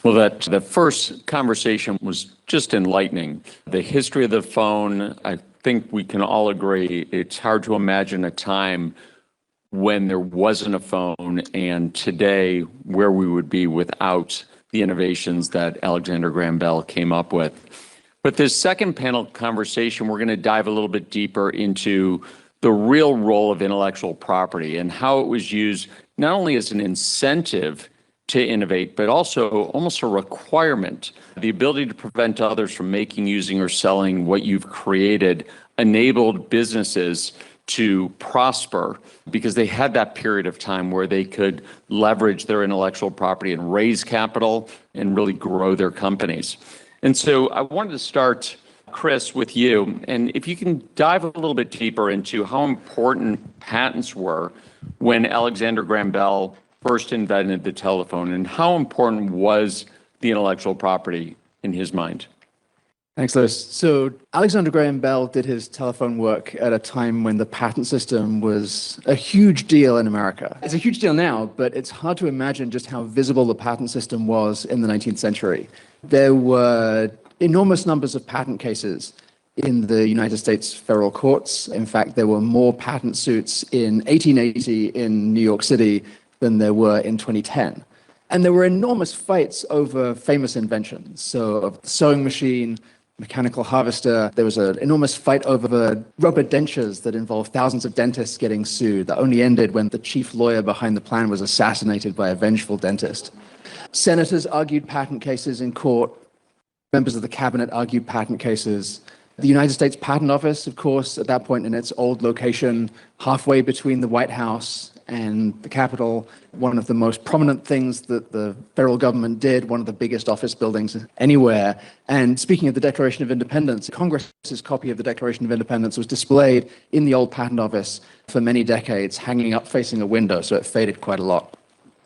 Well, the first conversation was just enlightening. The history of the phone, I think we can all agree, it's hard to imagine a time when there wasn't a phone, and today where we would be without the innovations that Alexander Graham Bell came up with. But this second panel conversation, we're going to dive a little bit deeper into the real role of intellectual property and how it was used not only as an incentive to innovate, but also almost a requirement. The ability to prevent others from making, using, or selling what you've created enabled businesses to prosper because they had that period of time where they could leverage their intellectual property and raise capital and really grow their companies. And so I wanted to start, Chris, with you. And if you can dive a little bit deeper into how important patents were when Alexander Graham Bell first invented the telephone, and how important was the intellectual property in his mind? Thanks, Lewis. So Alexander Graham Bell did his telephone work at a time when the patent system was a huge deal in America. It's a huge deal now, but it's hard to imagine just how visible the patent system was in the 19th century. There were enormous numbers of patent cases in the United States federal courts. In fact, there were more patent suits in 1880 in New York City than there were in 2010. And there were enormous fights over famous inventions. So the sewing machine, mechanical harvester, there was an enormous fight over rubber dentures that involved thousands of dentists getting sued that only ended when the chief lawyer behind the plan was assassinated by a vengeful dentist. Senators argued patent cases in court. Members of the cabinet argued patent cases. The United States Patent Office, of course, at that point in its old location, halfway between the White House and the Capitol, one of the most prominent things that the federal government did, one of the biggest office buildings anywhere. And speaking of the Declaration of Independence, Congress's copy of the Declaration of Independence was displayed in the old patent office for many decades, hanging up facing a window, so it faded quite a lot.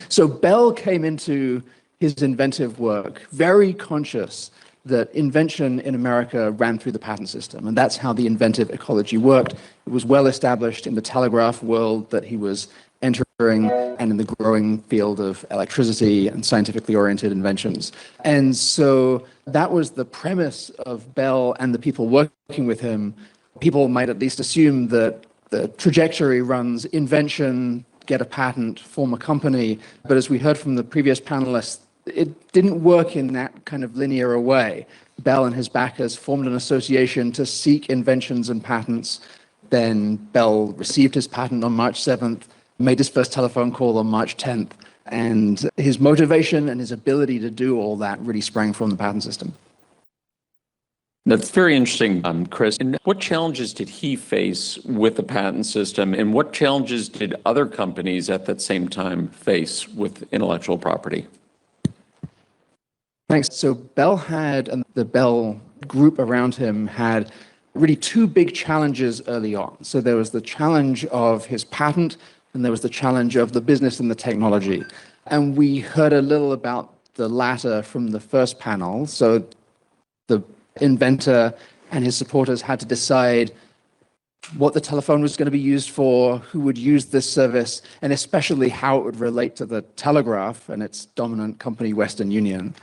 So Bell came into his inventive work very conscious that invention in America ran through the patent system, and that's how the inventive ecology worked. It was well established in the telegraph world that he was entering and in the growing field of electricity and scientifically oriented inventions. And so that was the premise of Bell and the people working with him. People might at least assume that the trajectory runs invention, get a patent, form a company. But as we heard from the previous panelists, it didn't work in that kind of linear a way. Bell and his backers formed an association to seek inventions and patents. Then Bell received his patent on March 7th, made his first telephone call on March 10th, and his motivation and his ability to do all that really sprang from the patent system. That's very interesting, Chris. And what challenges did he face with the patent system, and what challenges did other companies at that same time face with intellectual property? Thanks. So Bell had, and the Bell group around him had really two big challenges early on. So there was the challenge of his patent, and there was the challenge of the business and the technology. And we heard a little about the latter from the first panel. So the inventor and his supporters had to decide what the telephone was going to be used for, who would use this service, and especially how it would relate to the telegraph and its dominant company, Western Union.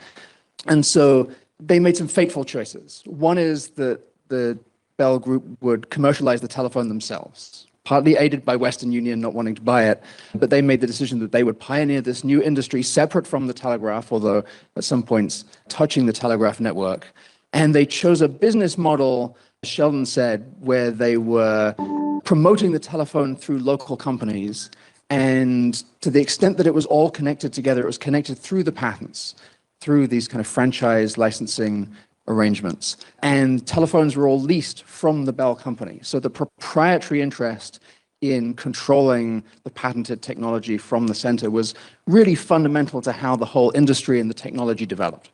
And so they made some fateful choices. One is that the Bell Group would commercialize the telephone themselves, partly aided by Western Union not wanting to buy it, but they made the decision that they would pioneer this new industry separate from the telegraph, although at some points touching the telegraph network. And they chose a business model, Sheldon said, where they were promoting the telephone through local companies. And to the extent that it was all connected together, it was connected through the patents, through these kind of franchise licensing arrangements. And telephones were all leased from the Bell company. So the proprietary interest in controlling the patented technology from the center was really fundamental to how the whole industry and the technology developed.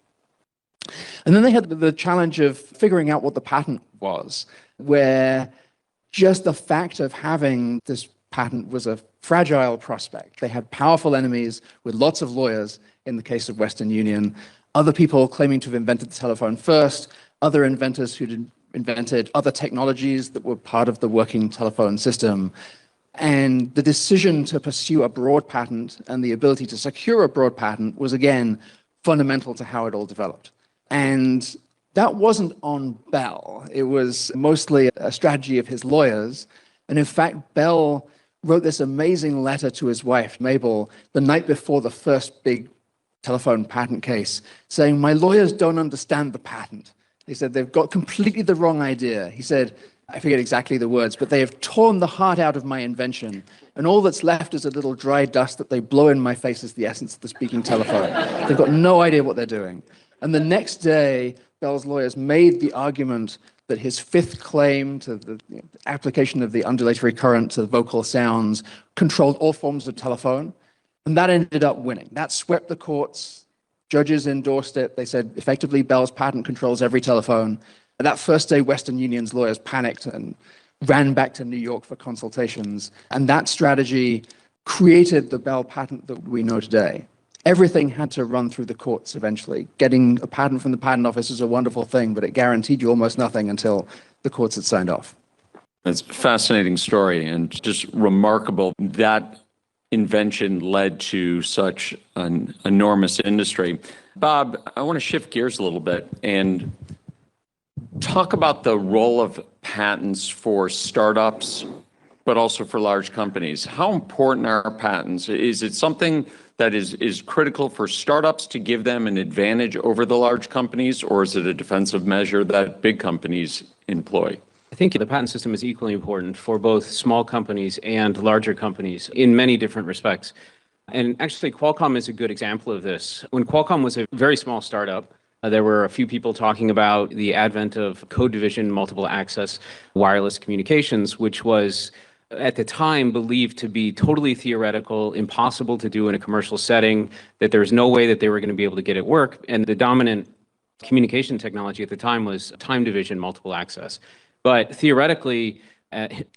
And then they had the challenge of figuring out what the patent was, where just the fact of having this patent was a fragile prospect. They had powerful enemies with lots of lawyers in the case of Western Union, other people claiming to have invented the telephone first, other inventors who'd invented other technologies that were part of the working telephone system. And the decision to pursue a broad patent and the ability to secure a broad patent was, again, fundamental to how it all developed. And that wasn't on Bell. It was mostly a strategy of his lawyers. And in fact, Bell wrote this amazing letter to his wife, Mabel, the night before the first big telephone patent case, saying, "My lawyers don't understand the patent." He said, "They've got completely the wrong idea." He said, I forget exactly the words, but they have torn the heart out of my invention, and all that's left is a little dry dust that they blow in my face as the essence of the speaking telephone. They've got no idea what they're doing. And the next day, Bell's lawyers made the argument that his fifth claim to the application of the undulatory current to vocal sounds controlled all forms of telephone, and that ended up winning. That swept the courts. Judges endorsed it. They said, effectively, Bell's patent controls every telephone. And that first day, Western Union's lawyers panicked and ran back to New York for consultations. And that strategy created the Bell patent that we know today. Everything had to run through the courts eventually. Getting a patent from the patent office is a wonderful thing, but it guaranteed you almost nothing until the courts had signed off. It's a fascinating story and just remarkable that invention led to such an enormous industry. Bob, I want to shift gears a little bit and talk about the role of patents for startups, but also for large companies. How important are patents? Is it something that is critical for startups to give them an advantage over the large companies, or is it a defensive measure that big companies employ? I think the patent system is equally important for both small companies and larger companies in many different respects. And actually, Qualcomm is a good example of this. When Qualcomm was a very small startup, there were a few people talking about the advent of code division, multiple access, wireless communications, which was at the time believed to be totally theoretical, impossible to do in a commercial setting, that there was no way that they were going to be able to get it work. And the dominant communication technology at the time was time division, multiple access. But theoretically,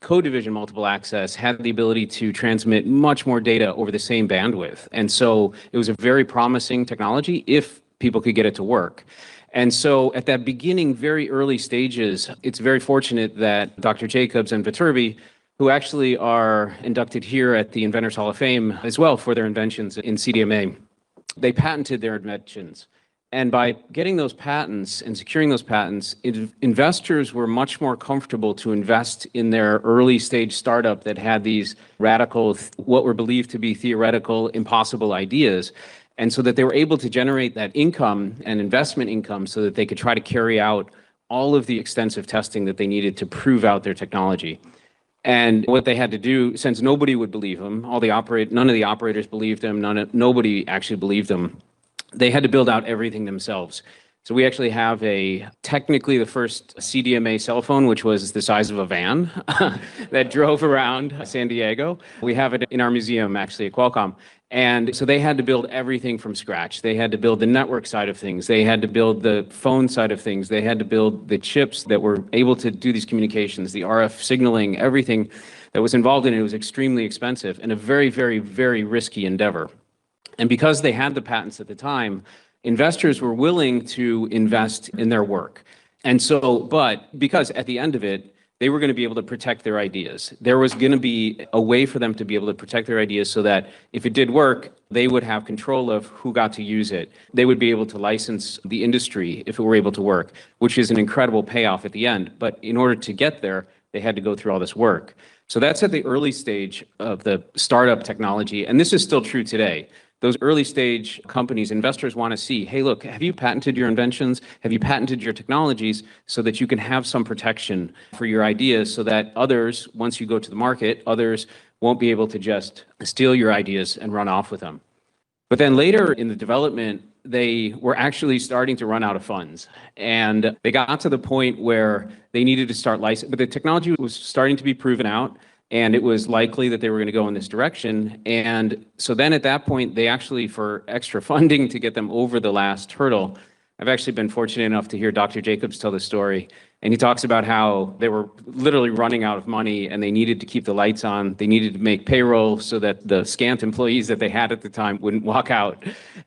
code division multiple access had the ability to transmit much more data over the same bandwidth. And so it was a very promising technology if people could get it to work. And so at that beginning, very early stages, it's very fortunate that Dr. Jacobs and Viterbi, who actually are inducted here at the Inventors Hall of Fame as well for their inventions in CDMA, they patented their inventions. And by getting those patents and securing those patents, investors were much more comfortable to invest in their early stage startup that had these radical, what were believed to be theoretical, impossible ideas. And so that they were able to generate that income and investment income so that they could try to carry out all of the extensive testing that they needed to prove out their technology. And what they had to do, since nobody would believe them, none of the operators believed them, nobody actually believed them, they had to build out everything themselves. So we actually have technically the first CDMA cell phone, which was the size of a van that drove around San Diego. We have it in our museum, actually, at Qualcomm. And so they had to build everything from scratch. They had to build the network side of things. They had to build the phone side of things. They had to build the chips that were able to do these communications, the RF signaling, everything that was involved in it. It was extremely expensive and a very, very, very risky endeavor. And because they had the patents at the time, investors were willing to invest in their work. And so, but because at the end of it, they were going to be able to protect their ideas. There was going to be a way for them to be able to protect their ideas so that if it did work, they would have control of who got to use it. They would be able to license the industry if it were able to work, which is an incredible payoff at the end. But in order to get there, they had to go through all this work. So that's at the early stage of the startup technology. And this is still true today. Those early stage companies, investors want to see, hey, look, have you patented your inventions? Have you patented your technologies so that you can have some protection for your ideas so that others, once you go to the market, others won't be able to just steal your ideas and run off with them. But then later in the development, they were actually starting to run out of funds. And they got to the point where they needed to start licensing, but the technology was starting to be proven out. And it was likely that they were going to go in this direction. And so then at that point, they actually, for extra funding to get them over the last hurdle, I've actually been fortunate enough to hear Dr. Jacobs tell the story. And he talks about how they were literally running out of money and they needed to keep the lights on. They needed to make payroll so that the scant employees that they had at the time wouldn't walk out.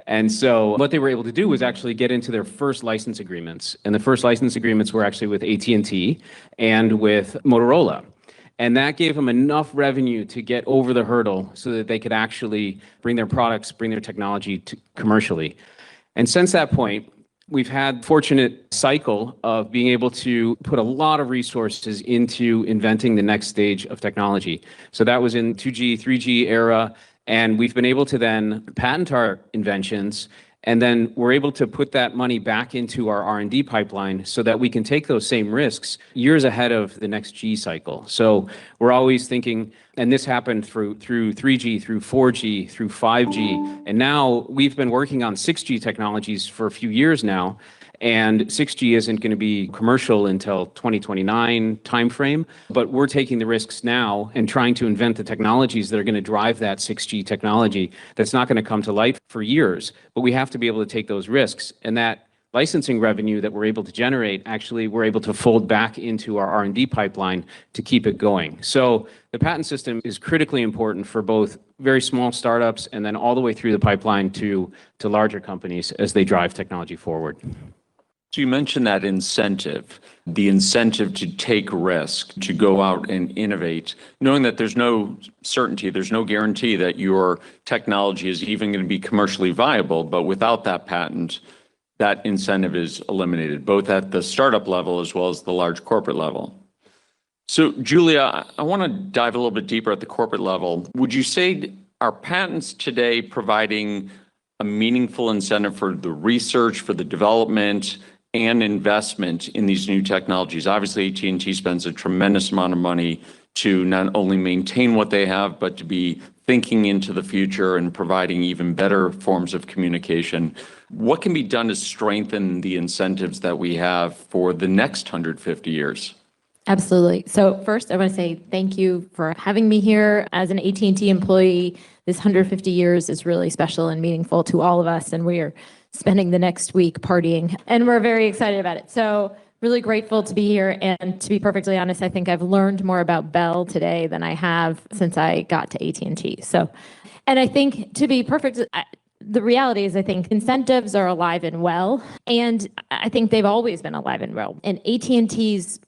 And so what they were able to do was actually get into their first license agreements. And the first license agreements were actually with AT&T and with Motorola. And that gave them enough revenue to get over the hurdle so that they could actually bring their products, bring their technology to commercially. And since that point, we've had fortunate cycle of being able to put a lot of resources into inventing the next stage of technology. So that was in 2G, 3G era, and we've been able to then patent our inventions, and then we're able to put that money back into our R&D pipeline so that we can take those same risks years ahead of the next G cycle. So we're always thinking, and this happened through 3G, through 4G, through 5G, and now we've been working on 6G technologies for a few years now, and 6G isn't going to be commercial until 2029 timeframe, but we're taking the risks now and trying to invent the technologies that are going to drive that 6G technology that's not going to come to light for years, but we have to be able to take those risks. And that licensing revenue that we're able to generate, actually, we're able to fold back into our R&D pipeline to keep it going. So the patent system is critically important for both very small startups and then all the way through the pipeline to larger companies as they drive technology forward. So you mentioned that incentive, the incentive to take risk, to go out and innovate, knowing that there's no certainty, there's no guarantee that your technology is even going to be commercially viable, but without that patent, that incentive is eliminated, both at the startup level as well as the large corporate level. So Julia, I want to dive a little bit deeper at the corporate level. Would you say are patents today providing a meaningful incentive for the research, for the development, and investment in these new technologies? Obviously, AT&T spends a tremendous amount of money to not only maintain what they have, but to be thinking into the future and providing even better forms of communication. What can be done to strengthen the incentives that we have for the next 150 years? Absolutely. So first, I want to say thank you for having me here. As an AT&T employee, this 150 years is really special and meaningful to all of us, and we are spending the next week partying, and we're very excited about it. So really grateful to be here, and to be perfectly honest, I think I've learned more about Bell today than I have since I got to AT&T. So, and I think to be perfect, the reality is I think incentives are alive and well, and I think they've always been alive and well. And AT&T's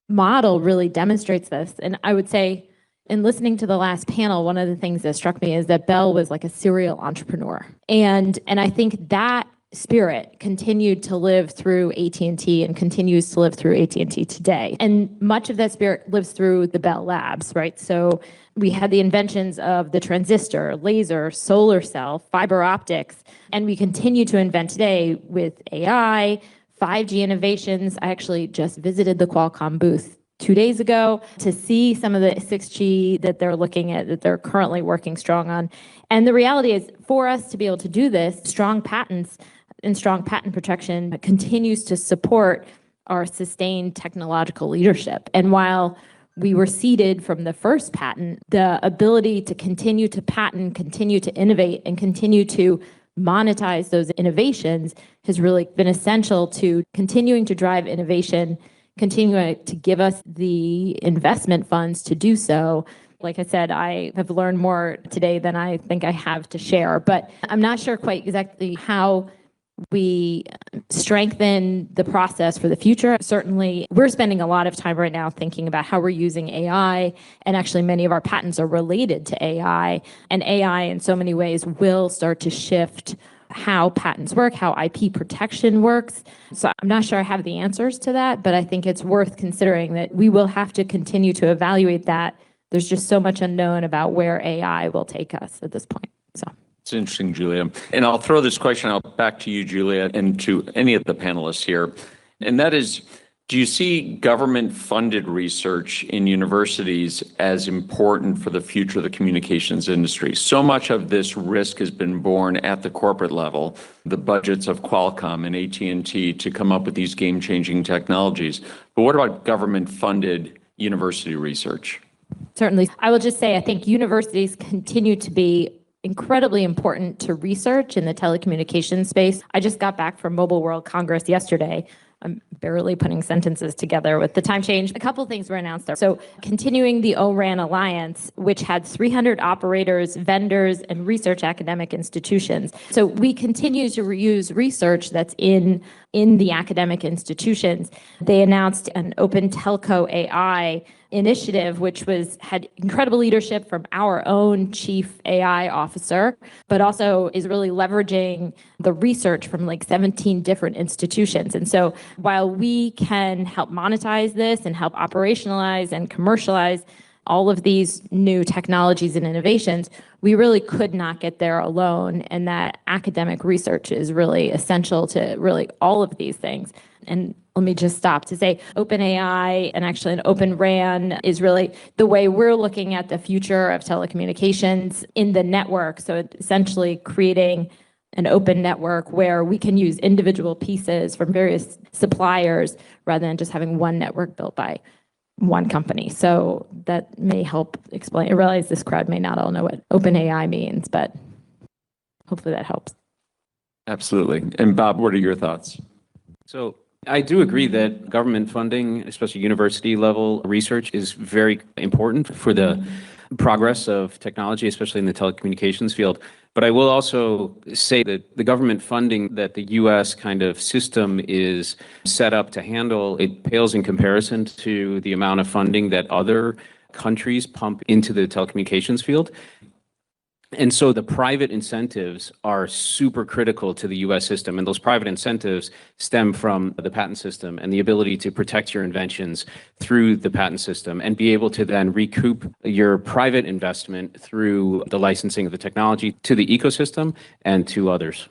model really demonstrates this. And I would say, in listening to the last panel, one of the things that struck me is that Bell was like a serial entrepreneur. And I think that spirit continued to live through AT&T and continues to live through AT&T today. And much of that spirit lives through the Bell Labs, right? So we had the inventions of the transistor, laser, solar cell, fiber optics, and we continue to invent today with AI, 5G innovations. I actually just visited the Qualcomm booth 2 days ago to see some of the 6G that they're looking at, that they're currently working strong on. And the reality is, for us to be able to do this, strong patents and strong patent protection continues to support our sustained technological leadership. And while we were seeded from the first patent, the ability to continue to patent, continue to innovate, and continue to monetize those innovations has really been essential to continuing to drive innovation, continuing to give us the investment funds to do so. Like I said, I have learned more today than I think I have to share, but I'm not sure quite exactly how we strengthen the process for the future. Certainly, we're spending a lot of time right now thinking about how we're using AI, and actually many of our patents are related to AI, and AI in so many ways will start to shift how patents work, how IP protection works. So I'm not sure I have the answers to that, but I think it's worth considering that we will have to continue to evaluate that. There's just so much unknown about where AI will take us at this point. So. It's interesting, Julia. And I'll throw this question out back to you, Julia, and to any of the panelists here. And that is, do you see government-funded research in universities as important for the future of the communications industry? So much of this risk has been borne at the corporate level, the budgets of Qualcomm and AT&T to come up with these game-changing technologies. But what about government-funded university research? Certainly. I will just say, I think universities continue to be incredibly important to research in the telecommunications space. I just got back from Mobile World Congress yesterday. I'm barely putting sentences together with the time change. A couple things were announced there. So continuing the ORAN Alliance, which had 300 operators, vendors, and research academic institutions. So we continue to reuse research that's in the academic institutions. They announced an open telco AI initiative, which had incredible leadership from our own chief AI officer, but also is really leveraging the research from like 17 different institutions. And so while we can help monetize this and help operationalize and commercialize all of these new technologies and innovations, we really could not get there alone. And that academic research is really essential to really all of these things. And let me just stop to say OpenAI and actually an Open RAN is really the way we're looking at the future of telecommunications in the network. So essentially creating an open network where we can use individual pieces from various suppliers rather than just having one network built by one company. So that may help explain. I realize this crowd may not all know what OpenAI means, but hopefully that helps. Absolutely. And Bob, what are your thoughts? So I do agree that government funding, especially university level research, is very important for the progress of technology, especially in the telecommunications field. But I will also say that the government funding that the U.S. kind of system is set up to handle, it pales in comparison to the amount of funding that other countries pump into the telecommunications field. And so the private incentives are super critical to the U.S. system, and those private incentives stem from the patent system and the ability to protect your inventions through the patent system and be able to then recoup your private investment through the licensing of the technology to the ecosystem and to others.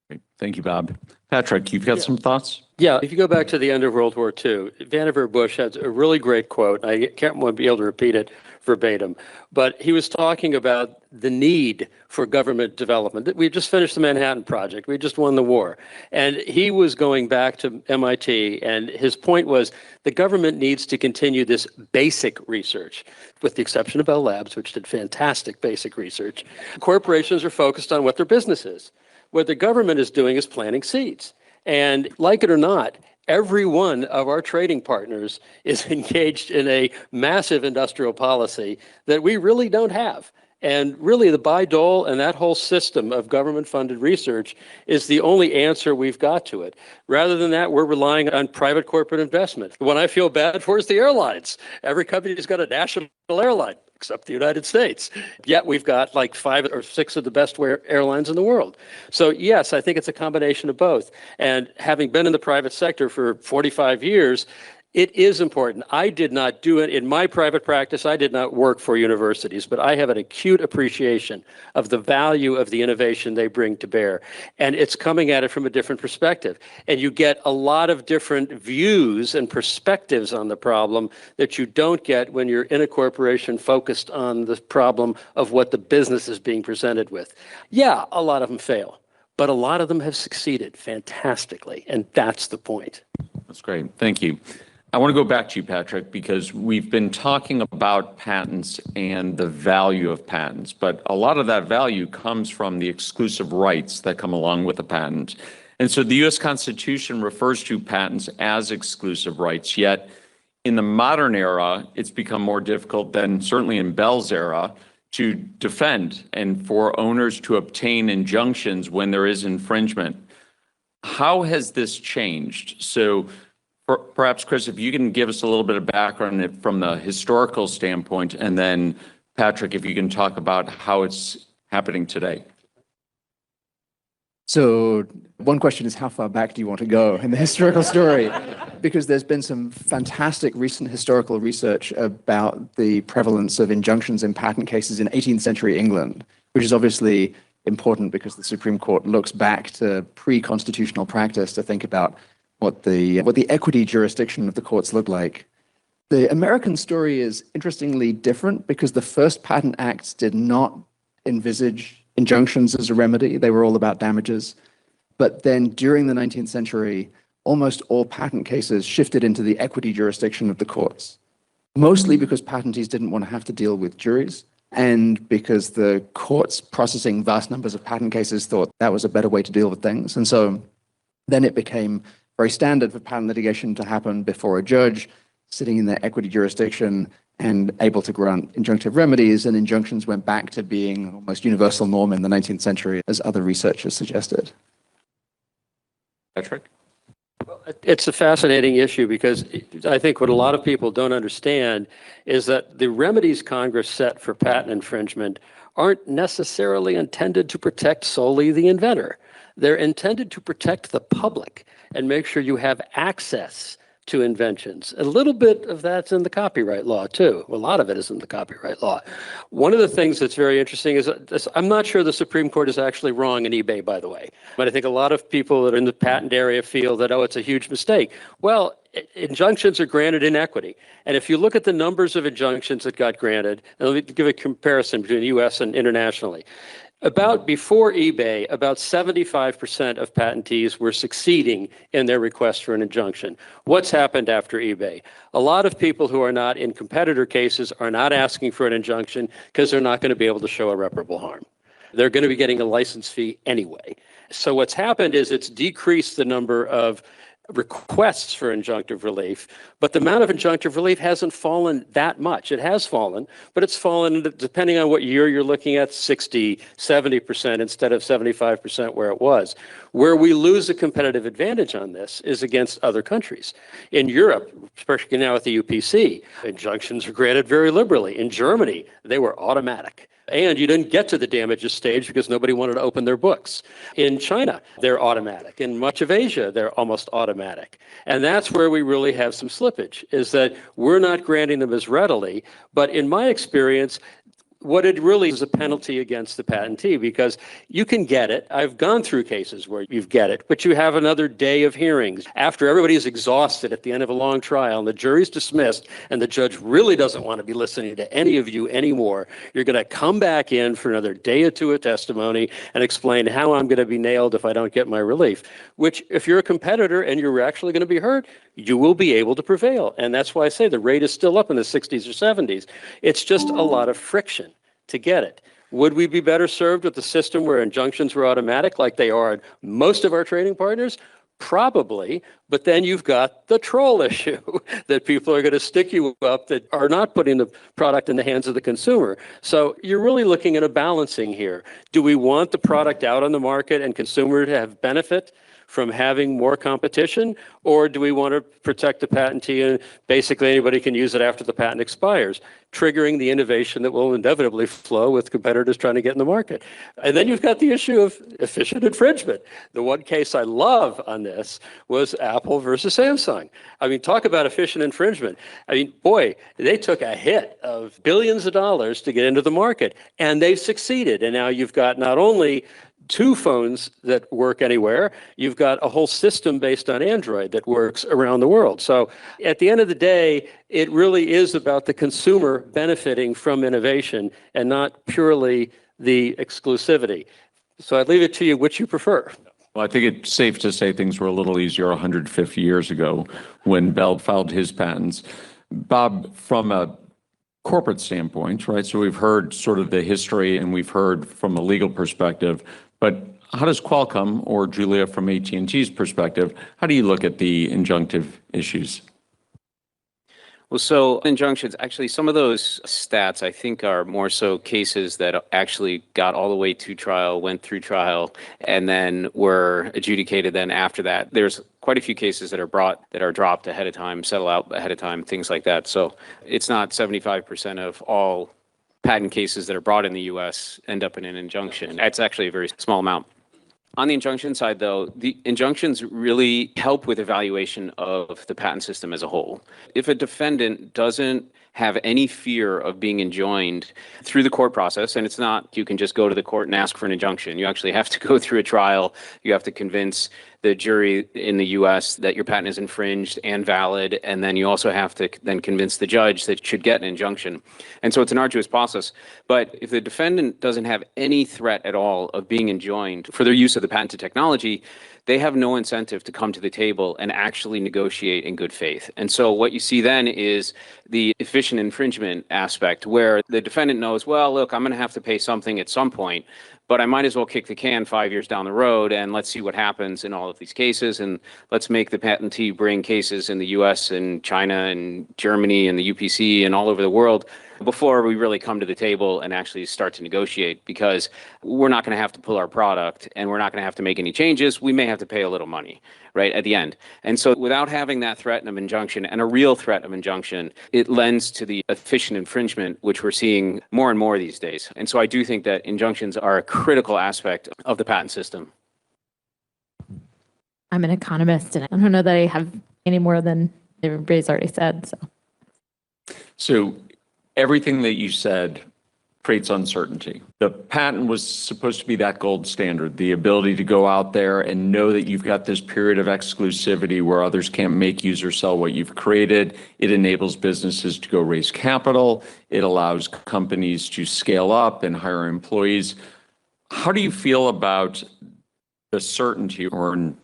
Great. Thank you, Bob. Patrick, you've got some thoughts? Yeah, if you go back to the end of World War II, Vannevar Bush had a really great quote. I can't be able to repeat it verbatim, but he was talking about the need for government development. We just finished the Manhattan Project. We just won the war. And he was going back to MIT, and his point was the government needs to continue this basic research, with the exception of Bell Labs, which did fantastic basic research. Corporations are focused on what their business is. What the government is doing is planting seeds. And like it or not, every one of our trading partners is engaged in a massive industrial policy that we really don't have. And really the Bayh-Dole and that whole system of government-funded research is the only answer we've got to it. Rather than that, we're relying on private corporate investment. The one I feel bad for is the airlines. Every company's got a national airline, except the United States. Yet we've got like 5 or 6 of the best airlines in the world. So yes, I think it's a combination of both. And having been in the private sector for 45 years, it is important. I did not do it in my private practice. I did not work for universities, but I have an acute appreciation of the value of the innovation they bring to bear. And it's coming at it from a different perspective. And you get a lot of different views and perspectives on the problem that you don't get when you're in a corporation focused on the problem of what the business is being presented with. Yeah, a lot of them fail, but a lot of them have succeeded fantastically. And that's the point. That's great. Thank you. I want to go back to you, Patrick, because we've been talking about patents and the value of patents, but a lot of that value comes from the exclusive rights that come along with a patent. And so the U.S. Constitution refers to patents as exclusive rights, yet in the modern era, it's become more difficult than certainly in Bell's era to defend and for owners to obtain injunctions when there is infringement. How has this changed? So perhaps, Chris, if you can give us a little bit of background from the historical standpoint, and then Patrick, if you can talk about how it's happening today. So one question is, how far back do you want to go in the historical story? Because there's been some fantastic recent historical research about the prevalence of injunctions in patent cases in 18th century England, which is obviously important because the Supreme Court looks back to pre-constitutional practice to think about what the equity jurisdiction of the courts looked like. The American story is interestingly different because the first patent acts did not envisage injunctions as a remedy. They were all about damages. But then during the 19th century, almost all patent cases shifted into the equity jurisdiction of the courts, mostly because patentees didn't want to have to deal with juries and because the courts processing vast numbers of patent cases thought that was a better way to deal with things. And so then it became very standard for patent litigation to happen before a judge sitting in their equity jurisdiction and able to grant injunctive remedies, and injunctions went back to being almost universal norm in the 19th century, as other researchers suggested. Patrick? It's a fascinating issue because I think what a lot of people don't understand is that the remedies Congress set for patent infringement aren't necessarily intended to protect solely the inventor. They're intended to protect the public and make sure you have access to inventions. A little bit of that's in the copyright law too. A lot of it is in the copyright law. One of the things that's very interesting is this, I'm not sure the Supreme Court is actually wrong in eBay, by the way, but I think a lot of people that are in the patent area feel that, oh, it's a huge mistake. Well, injunctions are granted in equity. And if you look at the numbers of injunctions that got granted, and let me give a comparison between the US and internationally. Before eBay, about 75% of patentees were succeeding in their request for an injunction. What's happened after eBay? A lot of people who are not in competitor cases are not asking for an injunction because they're not going to be able to show irreparable harm. They're going to be getting a license fee anyway. So what's happened is it's decreased the number of requests for injunctive relief, but the amount of injunctive relief hasn't fallen that much. It has fallen, but it's fallen, depending on what year you're looking at, 60, 70% instead of 75% where it was. Where we lose a competitive advantage on this is against other countries. In Europe, especially now with the UPC, injunctions are granted very liberally. In Germany, they were automatic. And you didn't get to the damages stage because nobody wanted to open their books. In China, they're automatic. In much of Asia, they're almost automatic. And that's where we really have some slippage, is that we're not granting them as readily. But in my experience, what it really is a penalty against the patentee, because you can get it. I've gone through cases where you get it, but you have another day of hearings. After everybody's exhausted at the end of a long trial and the jury's dismissed and the judge really doesn't want to be listening to any of you anymore, you're going to come back in for another day or two of testimony and explain how I'm going to be nailed if I don't get my relief, which if you're a competitor and you're actually going to be hurt, you will be able to prevail. And that's why I say the rate is still up in the 60s or 70s. It's just a lot of friction to get it. Would we be better served with a system where injunctions were automatic like they are at most of our trading partners? Probably, but then you've got the troll issue that people are going to stick you up that are not putting the product in the hands of the consumer. So you're really looking at a balancing here. Do we want the product out on the market and consumer to have benefit from having more competition, or do we want to protect the patentee and basically anybody can use it after the patent expires, triggering the innovation that will inevitably flow with competitors trying to get in the market? And then you've got the issue of efficient infringement. The one case I love on this was Apple versus Samsung. I mean, talk about efficient infringement. I mean, boy, they took a hit of billions of dollars to get into the market, and they've succeeded. And now you've got not only two phones that work anywhere, you've got a whole system based on Android that works around the world. So at the end of the day, it really is about the consumer benefiting from innovation and not purely the exclusivity. So I'd leave it to you which you prefer. Well, I think it's safe to say things were a little easier 150 years ago when Bell filed his patents. Bob, from a corporate standpoint, right? So we've heard sort of the history and we've heard from a legal perspective, but how does Qualcomm or Julia from AT&T's perspective, how do you look at the injunctive issues? Well, so injunctions, actually, some of those stats, I think, are more so cases that actually got all the way to trial, went through trial, and then were adjudicated then after that. There's quite a few cases that are brought, that are dropped ahead of time, settle out ahead of time, things like that. So it's not 75% of all patent cases that are brought in the U.S. end up in an injunction. That's actually a very small amount. On the injunction side, though, the injunctions really help with evaluation of the patent system as a whole. If a defendant doesn't have any fear of being enjoined through the court process, and it's not you can just go to the court and ask for an injunction. You actually have to go through a trial. You have to convince the jury in the U.S. that your patent is infringed and valid, and then you also have to then convince the judge that you should get an injunction. And so it's an arduous process. But if the defendant doesn't have any threat at all of being enjoined for their use of the patented technology, they have no incentive to come to the table and actually negotiate in good faith. And so what you see then is the efficient infringement aspect where the defendant knows, well, look, I'm going to have to pay something at some point, but I might as well kick the can 5 years down the road and let's see what happens in all of these cases. And let's make the patentee bring cases in the US and China and Germany and the UPC and all over the world before we really come to the table and actually start to negotiate, because we're not going to have to pull our product and we're not going to have to make any changes. We may have to pay a little money, right, at the end. And so without having that threat of injunction and a real threat of injunction, it lends to the efficient infringement, which we're seeing more and more these days. And so I do think that injunctions are a critical aspect of the patent system. I'm an economist, and I don't know that I have any more than everybody's already said. So everything that you said creates uncertainty. The patent was supposed to be that gold standard, the ability to go out there and know that you've got this period of exclusivity where others can't make, use, or sell what you've created. It enables businesses to go raise capital. It allows companies to scale up and hire employees. How do you feel about the certainty, or in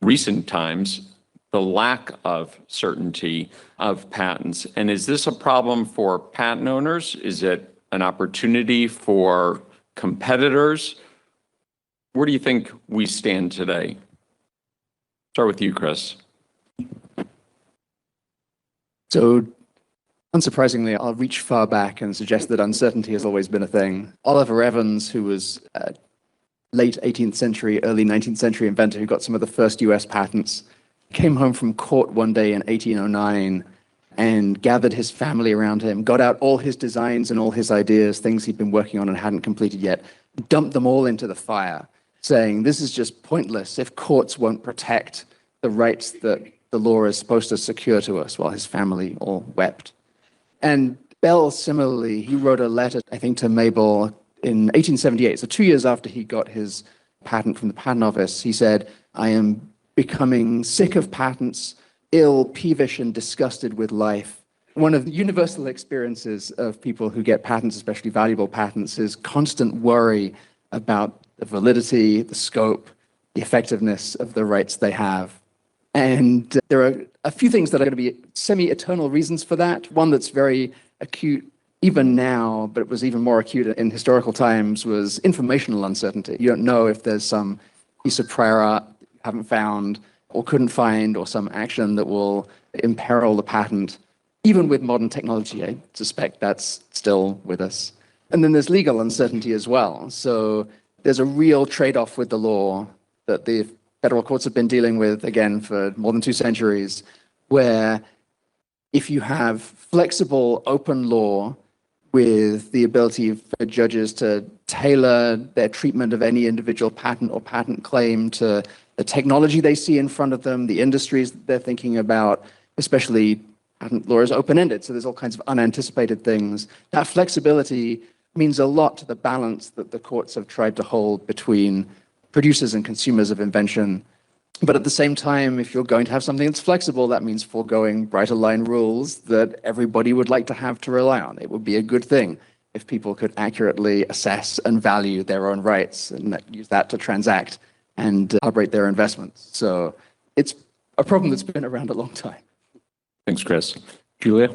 recent times, the lack of certainty of patents? And is this a problem for patent owners? Is it an opportunity for competitors? Where do you think we stand today? Start with you, Chris. So, unsurprisingly, I'll reach far back and suggest that uncertainty has always been a thing. Oliver Evans, who was a late 18th century, early 19th century inventor who got some of the first US patents, came home from court one day in 1809 and gathered his family around him, got out all his designs and all his ideas, things he'd been working on and hadn't completed yet, dumped them all into the fire, saying, this is just pointless if courts won't protect the rights that the law is supposed to secure to us, while his family all wept. And Bell, similarly, he wrote a letter, I think, to Mabel in 1878, so 2 years after he got his patent from the Patent Office. He said, I am becoming sick of patents, ill, peevish, and disgusted with life. One of the universal experiences of people who get patents, especially valuable patents, is constant worry about the validity, the scope, the effectiveness of the rights they have. And there are a few things that are going to be semi-eternal reasons for that. One that's very acute even now, but it was even more acute in historical times, was informational uncertainty. You don't know if there's some piece of prior art you haven't found or couldn't find, or some action that will imperil the patent. Even with modern technology, I suspect that's still with us. And then there's legal uncertainty as well. So there's a real trade-off with the law that the federal courts have been dealing with, again, for more than 2 centuries, where if you have flexible, open law with the ability for judges to tailor their treatment of any individual patent or patent claim to the technology they see in front of them, the industries that they're thinking about, especially patent law is open-ended, so there's all kinds of unanticipated things. That flexibility means a lot to the balance that the courts have tried to hold between producers and consumers of invention. But at the same time, if you're going to have something that's flexible, that means foregoing brighter line rules that everybody would like to have to rely on. It would be a good thing if people could accurately assess and value their own rights and use that to transact and operate their investments. So it's a problem that's been around a long time. Thanks, Chris. Julia?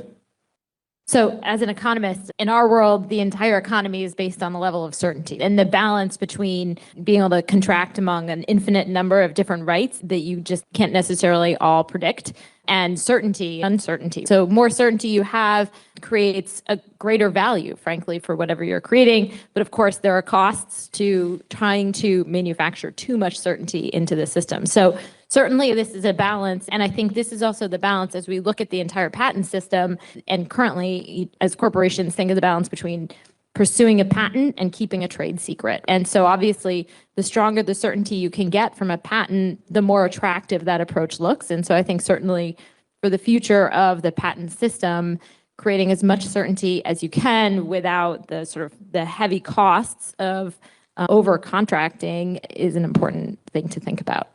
So as an economist, in our world, the entire economy is based on the level of certainty and the balance between being able to contract among an infinite number of different rights that you just can't necessarily all predict, and certainty, uncertainty. So more certainty you have creates a greater value, frankly, for whatever you're creating. But of course, there are costs to trying to manufacture too much certainty into the system. So certainly this is a balance. And I think this is also the balance as we look at the entire patent system. And currently, as corporations think of the balance between pursuing a patent and keeping a trade secret. And so obviously, the stronger the certainty you can get from a patent, the more attractive that approach looks. And so I think certainly for the future of the patent system, creating as much certainty as you can without the sort of the heavy costs of over contracting is an important thing to think about.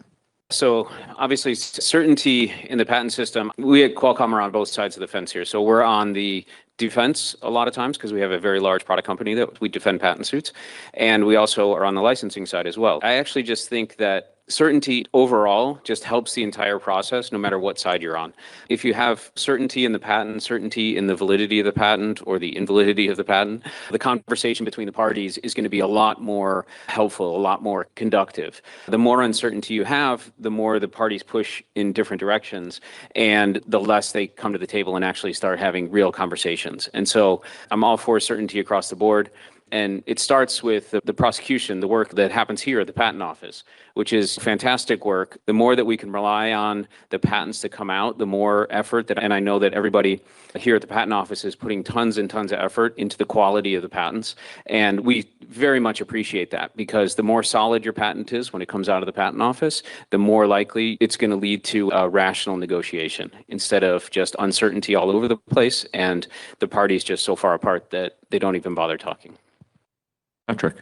So obviously, certainty in the patent system, we at Qualcomm are on both sides of the fence here. So we're on the defense a lot of times because we have a very large product company that we defend patent suits. And we also are on the licensing side as well. I actually just think that Certainty overall just helps the entire process, no matter what side you're on. If you have certainty in the patent, certainty in the validity of the patent or the invalidity of the patent, the conversation between the parties is going to be a lot more helpful, a lot more conductive. The more uncertainty you have, the more the parties push in different directions, and the less they come to the table and actually start having real conversations. And so I'm all for certainty across the board. And it starts with the prosecution, the work that happens here at the Patent Office, which is fantastic work. The more that we can rely on the patents to come out, the more effort that, and I know that everybody here at the Patent Office is putting tons and tons of effort into the quality of the patents. And we very much appreciate that, because the more solid your patent is when it comes out of the Patent Office, the more likely it's going to lead to a rational negotiation instead of just uncertainty all over the place and the parties just so far apart that they don't even bother talking. Patrick.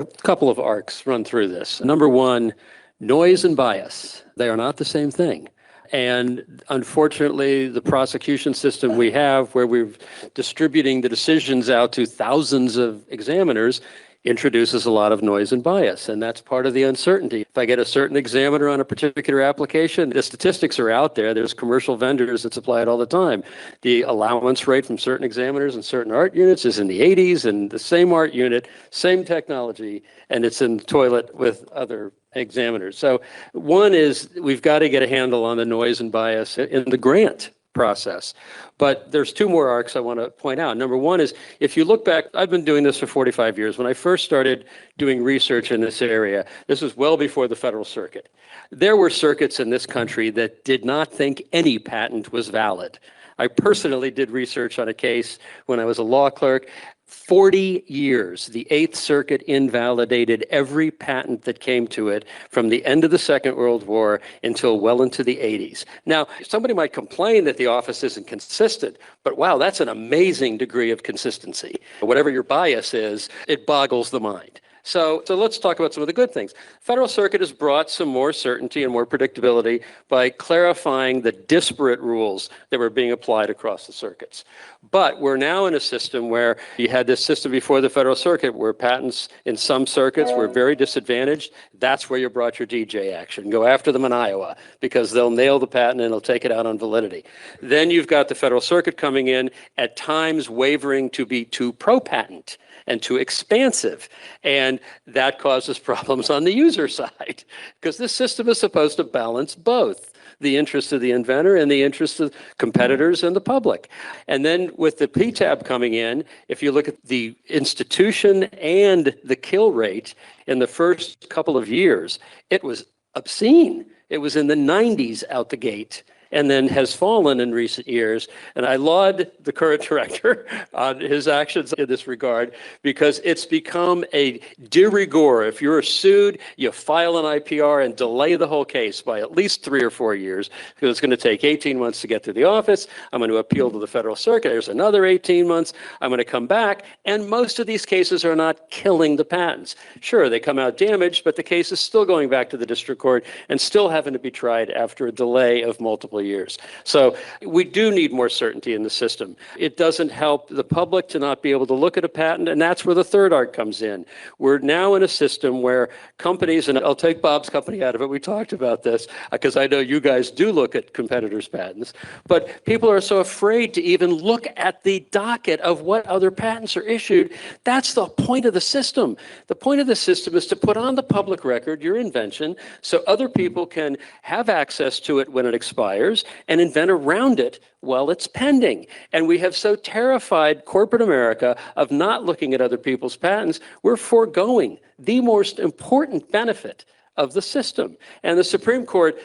A couple of arcs run through this. Number one, noise and bias. They are not the same thing. And unfortunately, the prosecution system we have, where we're distributing the decisions out to thousands of examiners, introduces a lot of noise and bias, and that's part of the uncertainty. If I get a certain examiner on a particular application, the statistics are out there. There's commercial vendors that supply it all the time. The allowance rate from certain examiners and certain art units is in the 80s, and the same art unit, same technology, and it's in the toilet with other examiners. So one is we've got to get a handle on the noise and bias in the grant process. But there's two more arcs I want to point out. Number one is, if you look back, I've been doing this for 45 years. When I first started doing research in this area, this was well before the Federal Circuit. There were circuits in this country that did not think any patent was valid. I personally did research on a case when I was a law clerk. 40 years, the Eighth Circuit invalidated every patent that came to it from the end of the Second World War until well into the 80s. Now, somebody might complain that the office isn't consistent, but wow, that's an amazing degree of consistency. Whatever your bias is, it boggles the mind. So let's talk about some of the good things. Federal Circuit has brought some more certainty and more predictability by clarifying the disparate rules that were being applied across the circuits. But we're now in a system where you had this system before the Federal Circuit where patents in some circuits were very disadvantaged. That's where you brought your DJ action. Go after them in Iowa because they'll nail the patent and they'll take it out on validity. Then you've got the Federal Circuit coming in, at times wavering to be too pro-patent and too expansive. And that causes problems on the user side, because this system is supposed to balance both the interests of the inventor and the interests of competitors and the public. And then with the PTAB coming in, if you look at the institution and the kill rate in the first couple of years, it was obscene. It was in the 90s out the gate, and then has fallen in recent years. And I laud the current director on his actions in this regard, because it's become a de rigueur. If you're sued, you file an IPR and delay the whole case by at least 3 or 4 years, because it's going to take 18 months to get to the office. I'm going to appeal to the Federal Circuit. There's another 18 months. I'm going to come back. And most of these cases are not killing the patents. Sure, they come out damaged, but the case is still going back to the district court and still having to be tried after a delay of multiple years. So we do need more certainty in the system. It doesn't help the public to not be able to look at a patent, and that's where the third arc comes in. We're now in a system where companies, and I'll take Bob's company out of it, we talked about this, because I know you guys do look at competitors' patents, but people are so afraid to even look at the docket of what other patents are issued. That's the point of the system. The point of the system is to put on the public record your invention so other people can have access to it when it expires and invent around it while it's pending. And we have so terrified corporate America of not looking at other people's patents, we're foregoing the most important benefit of the system. And the Supreme Court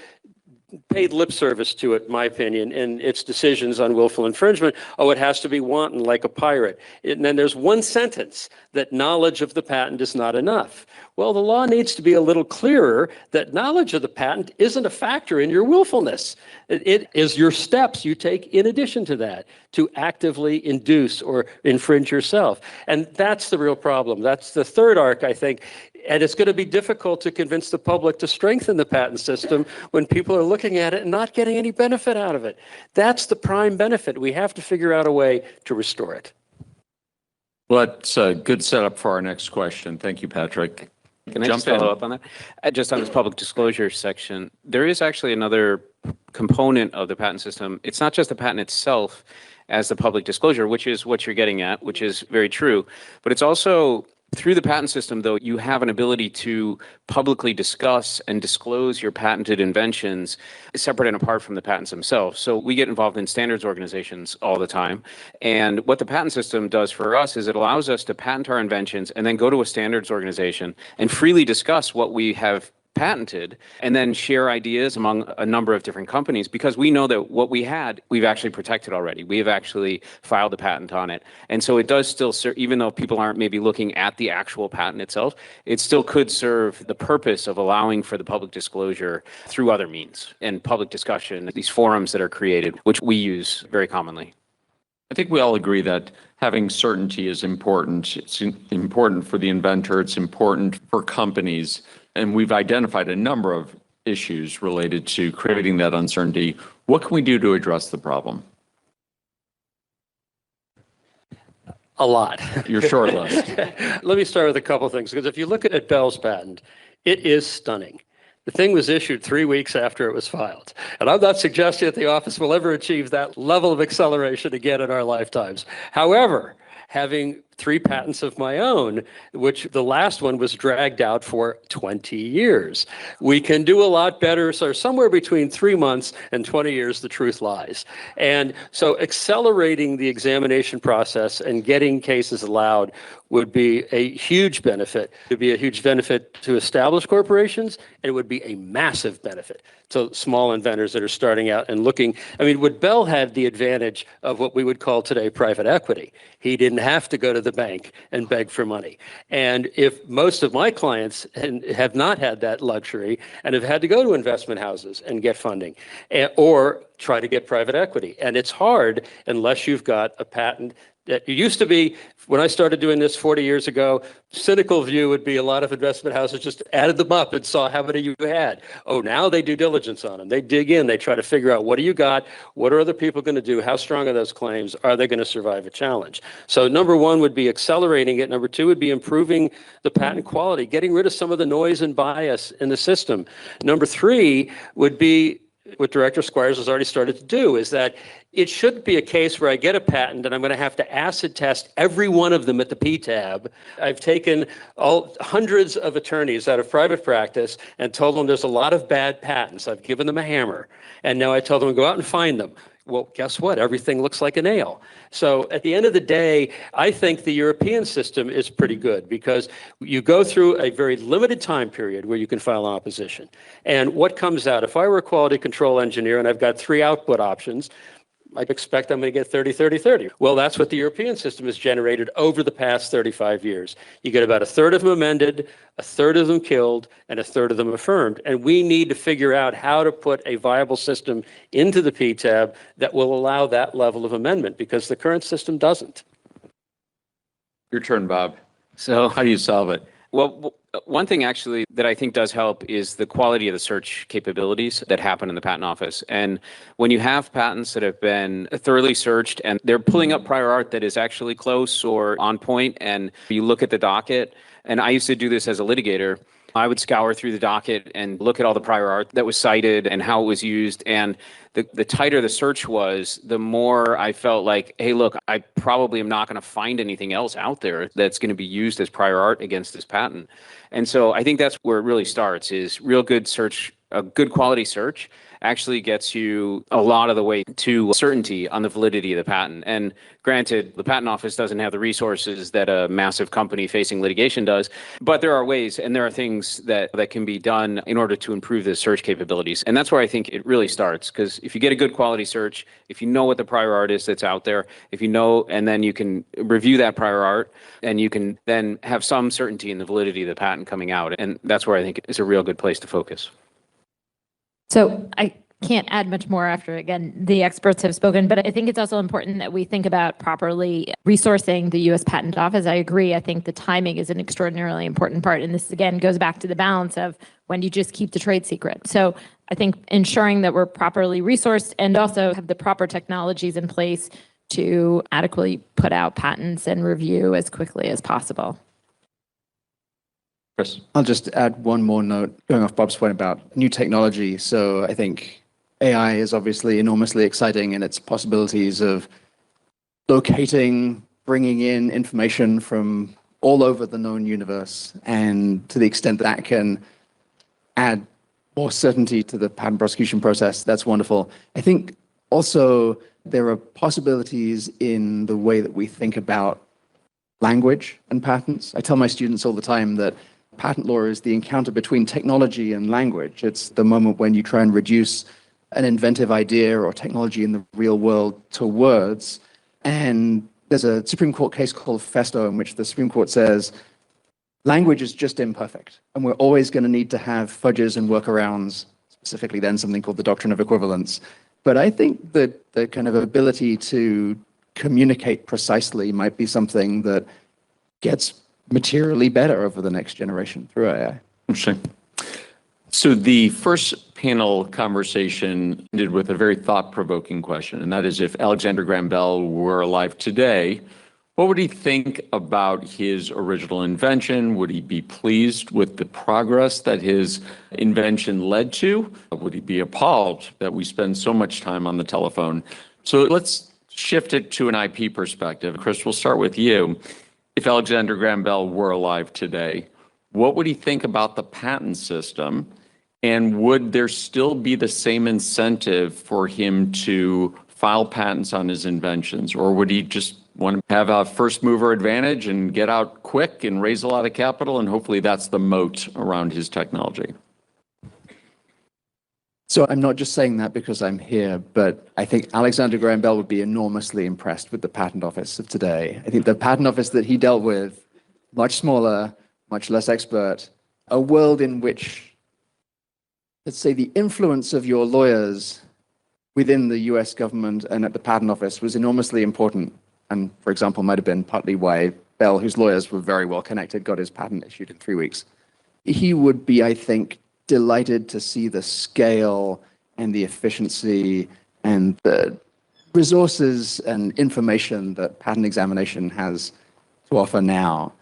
paid lip service to it, in my opinion, in its decisions on willful infringement. Oh, it has to be wanton like a pirate. And then there's one sentence that knowledge of the patent is not enough. Well, the law needs to be a little clearer that knowledge of the patent isn't a factor in your willfulness. It is your steps you take in addition to that to actively induce or infringe yourself. And that's the real problem. That's the third arc, I think. And it's going to be difficult to convince the public to strengthen the patent system when people are looking at it and not getting any benefit out of it. That's the prime benefit. We have to figure out a way to restore it. Well, that's a good setup for our next question. Thank you, Patrick. Can I Jump just follow in. up on that? Just on this public disclosure section, there is actually another component of the patent system. It's not just the patent itself as the public disclosure, which is what you're getting at, which is very true, but it's also through the patent system, though, you have an ability to publicly discuss and disclose your patented inventions separate and apart from the patents themselves. So we get involved in standards organizations all the time. And what the patent system does for us is it allows us to patent our inventions and then go to a standards organization and freely discuss what we have patented and then share ideas among a number of different companies, because we know that what we had, we've actually protected already. We have actually filed a patent on it. And so it does still serve, even though people aren't maybe looking at the actual patent itself, it still could serve the purpose of allowing for the public disclosure through other means and public discussion, these forums that are created, which we use very commonly. I think we all agree that having certainty is important. It's important for the inventor. It's important for companies. And we've identified a number of issues related to creating that uncertainty. What can we do to address the problem? A lot. Your short list. Let me start with a couple of things, because if you look at Bell's patent, it is stunning. The thing was issued 3 weeks after it was filed. And I'm not suggesting that the office will ever achieve that level of acceleration again in our lifetimes. However, having 3 patents of my own, which the last one was dragged out for 20 years. We can do a lot better. So somewhere between 3 months and 20 years, the truth lies. And so accelerating the examination process and getting cases allowed would be a huge benefit. It would be a huge benefit to established corporations, and it would be a massive benefit to small inventors that are starting out and looking. I mean, what Bell had the advantage of what we would call today private equity. He didn't have to go to the bank and beg for money. And if most of my clients have not had that luxury and have had to go to investment houses and get funding or try to get private equity. And it's hard unless you've got a patent. It used to be, when I started doing this 40 years ago, cynical view would be a lot of investment houses just added them up and saw how many you had. Oh, now they do diligence on them. They dig in. They try to figure out, what do you got? What are other people going to do? How strong are those claims? Are they going to survive a challenge? So number one would be accelerating it. Number two would be improving the patent quality, getting rid of some of the noise and bias in the system. Number three would be what Director Squires has already started to do, is that it should be a case where I get a patent and I'm going to have to acid test every one of them at the PTAB. I've taken hundreds of attorneys out of private practice and told them there's a lot of bad patents. I've given them a hammer. And now I tell them, go out and find them. Well, guess what? Everything looks like a nail. So at the end of the day, I think the European system is pretty good, because you go through a very limited time period where you can file an opposition. And what comes out, if I were a quality control engineer and I've got 3 output options, I expect I'm going to get 30, 30, 30. Well, that's what the European system has generated over the past 35 years. You get about a third of them amended, a third of them killed, and a third of them affirmed. And we need to figure out how to put a viable system into the PTAB that will allow that level of amendment, because the current system doesn't. Your turn, Bob. So How do you solve it? Well, one thing actually that I think does help is the quality of the search capabilities that happen in the patent office. And when you have patents that have been thoroughly searched and they're pulling up prior art that is actually close or on point, and you look at the docket, and I used to do this as a litigator, I would scour through the docket and look at all the prior art that was cited and how it was used. And the tighter the search was, the more I felt like, hey, look, I probably am not going to find anything else out there that's going to be used as prior art against this patent. And so I think that's where it really starts, is real good search. A good quality search actually gets you a lot of the way to certainty on the validity of the patent. And granted, the patent office doesn't have the resources that a massive company facing litigation does, but there are ways and there are things that can be done in order to improve the search capabilities. And that's where I think it really starts, because if you get a good quality search, if you know what the prior art is that's out there, if you know, and then you can review that prior art, and you can then have some certainty in the validity of the patent coming out. And that's where I think it's a real good place to focus. So I can't add much more after, again, the experts have spoken, but I think it's also important that we think about properly resourcing the U.S. Patent Office. I agree. I think the timing is an extraordinarily important part. And this, again, goes back to the balance of when you just keep the trade secret. So I think ensuring that we're properly resourced and also have the proper technologies in place to adequately put out patents and review as quickly as possible. Chris? I'll just add one more note going off Bob's point about new technology. So I think AI is obviously enormously exciting in its possibilities of locating, bringing in information from all over the known universe. And to the extent that can add more certainty to the patent prosecution process, that's wonderful. I think also there are possibilities in the way that we think about language and patents. I tell my students all the time that patent law is the encounter between technology and language. It's the moment when you try and reduce an inventive idea or technology in the real world to words. And there's a Supreme Court case called Festo in which the Supreme Court says language is just imperfect, and we're always going to need to have fudges and workarounds, specifically then something called the doctrine of equivalence. But I think that the kind of ability to communicate precisely might be something that gets materially better over the next generation through AI. Interesting. So the first panel conversation ended with a very thought-provoking question, and that is, if Alexander Graham Bell were alive today, what would he think about his original invention? Would he be pleased with the progress that his invention led to? Would he be appalled that we spend so much time on the telephone? So let's shift it to an IP perspective. Chris, we'll start with you. If Alexander Graham Bell were alive today, what would he think about the patent system? And would there still be the same incentive for him to file patents on his inventions? Or would he just want to have a first mover advantage and get out quick and raise a lot of capital? And hopefully that's the moat around his technology. So I'm not just saying that because I'm here, but I think Alexander Graham Bell would be enormously impressed with the patent office of today. I think the patent office that he dealt with, much smaller, much less expert, a world in which, let's say, the influence of your lawyers within the US government and at the patent office was enormously important. And, for example, might have been partly why Bell, whose lawyers were very well connected, got his patent issued in 3 weeks. He would be, I think, delighted to see the scale and the efficiency and the resources and information that patent examination has to offer now.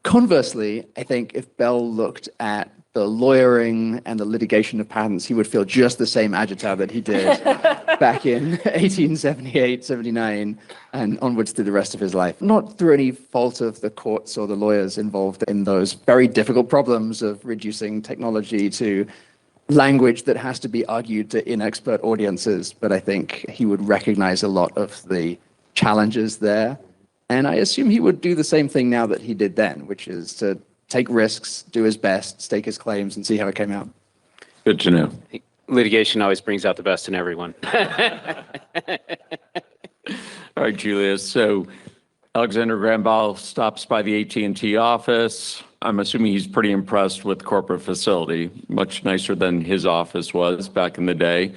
Conversely, I think if Bell looked at the lawyering and the litigation of patents, he would feel just the same agita that he did back in 1878, 79, and onwards through the rest of his life. Not through any fault of the courts or the lawyers involved in those very difficult problems of reducing technology to language that has to be argued to inexpert audiences, but I think he would recognize a lot of the challenges there. And I assume he would do the same thing now that he did then, which is to take risks, do his best, stake his claims, and see how it came out. Good to know. Litigation always brings out the best in everyone. All right, Julia. So Alexander Graham Bell stops by the AT&T office. I'm assuming he's pretty impressed with the corporate facility, much nicer than his office was back in the day.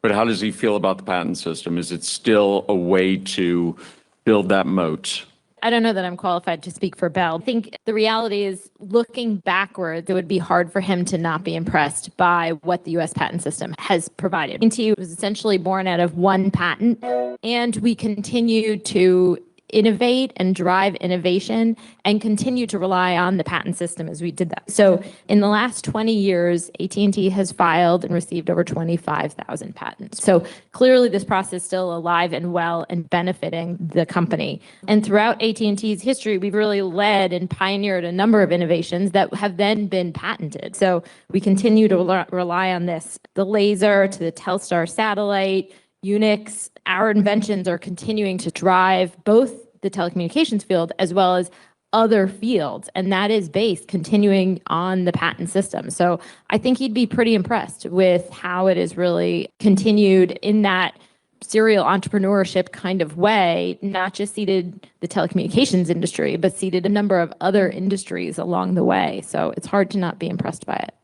But how does he feel about the patent system? Is it still a way to build that moat? I don't know that I'm qualified to speak for Bell. I think the reality is, looking backwards, it would be hard for him to not be impressed by what the U.S. patent system has provided. AT&T was essentially born out of one patent, and we continue to innovate and drive innovation and continue to rely on the patent system as we did that. So in the last 20 years, AT&T has filed and received over 25,000 patents. So clearly this process is still alive and well and benefiting the company. And throughout AT&T's history, we've really led and pioneered a number of innovations that have then been patented. So we continue to rely on this, the laser to the Telstar satellite, Unix. Our inventions are continuing to drive both the telecommunications field as well as other fields, and that is based continuing on the patent system. So I think he'd be pretty impressed with how it is really continued in that serial entrepreneurship kind of way, not just seeded the telecommunications industry, but seeded a number of other industries along the way. So it's hard to not be impressed by it.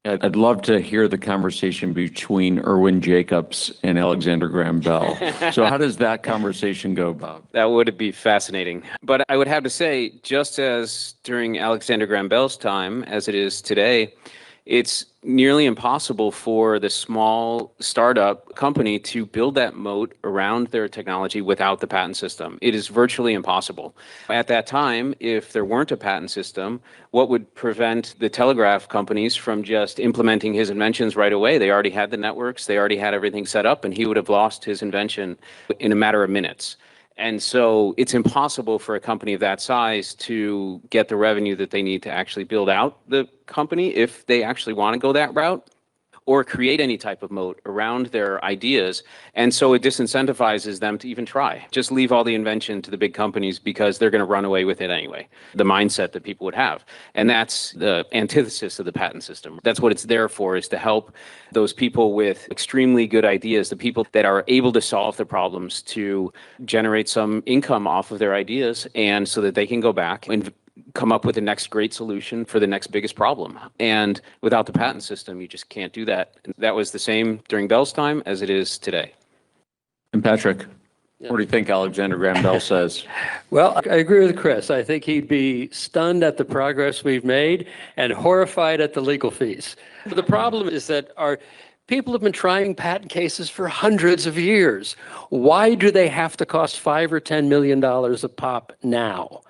I'd love to hear the conversation between Irwin Jacobs and Alexander Graham Bell. So how does that conversation go about? That would be fascinating. But I would have to say, just as during Alexander Graham Bell's time, as it is today, It's nearly impossible for the small startup company to build that moat around their technology without the patent system. It is virtually impossible. At that time, if there weren't a patent system, what would prevent the telegraph companies from just implementing his inventions right away? They already had the networks, they already had everything set up, and he would have lost his invention in a matter of minutes. And so it's impossible for a company of that size to get the revenue that they need to actually build out the company if they actually want to go that route, or create any type of moat around their ideas. And so it disincentivizes them to even try. Just leave all the invention to the big companies because they're going to run away with it anyway, the mindset that people would have. And that's the antithesis of the patent system. That's what it's there for, is to help those people with extremely good ideas, the people that are able to solve the problems, to generate some income off of their ideas, and so that they can go back and come up with the next great solution for the next biggest problem. And without the patent system, you just can't do that. That was the same during Bell's time as it is today. And Patrick, what do you think Alexander Graham Bell says? Well, I agree with Chris. I think he'd be stunned at the progress we've made and horrified at the legal fees. The problem is that our people have been trying patent cases for hundreds of years. Why do they have to cost $5 or $10 million a pop now?